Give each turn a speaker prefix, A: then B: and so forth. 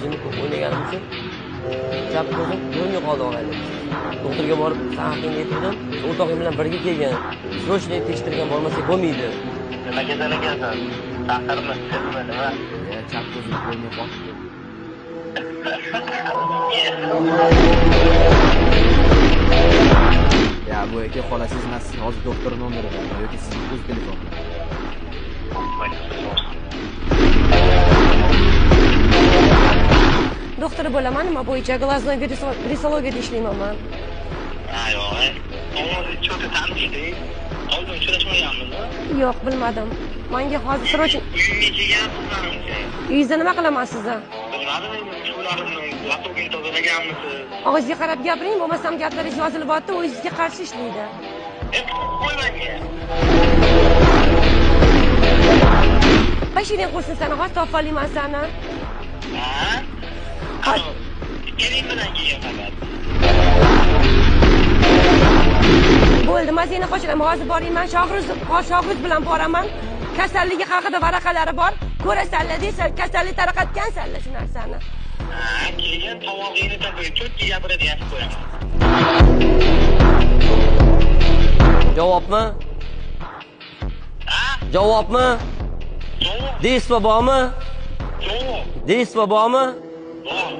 A: jimib o'ynaganim uchun chap ko'zim ko'rmay qoldi og'ayni. Doktorga borib, "Sen haqingni aytdim, o'rtog'im bilan birga kelgan. Srochniy tekshirtirgan bo'lmasa bo'lmaydi."
B: Nima kasal ekansan? Taqdirmi, sizmi nima?
A: Chap ko'zim ko'rmay qoldi. Ya bu aka xolasiz emas, hozir doktor nomeri bor yoki sizning o'z telefon.
C: Doktor bo'laman, nima bo'yicha glaznoy virusologiyada ishlayman men.
B: Yo'q, ovozingiz cho'ta taniydi. Oldin uchrashmaganmizmi?
C: Yo'q, bilmadim. Menga hozir srochniy
B: Uyimga kelgansizmi?
C: uyingizda nima qilaman sizni?
B: Bilmadim, shularni laptopini tozalaganmisiz?
C: Og'izga qarab gapiring, bo'lmasam gaplaringiz yozilyapti, o'zingizga qarshi ishlaydi.
B: Qo'ymanga.
C: Bashiring qo'ysin seni, hozir topolmayman seni.
B: Ha? Keling bilan kelgan faqat.
C: Bo'ldi, men seni qo'shiraman, hozir borayman, Shohruz bilan boraman. Kasalligi haqida varaqalari bor. Ko'rasanlar desa, kasallik tarqatgansanlar shu narsani.
B: Keyin tomog'ingni topib, cho'tki gapiradi, yaxshi qo'yaman.
A: Javobmi? Javobmi?
B: Javob.
A: Deysiz bormi?
B: Javob.
A: Deysiz bormi?
B: Bor.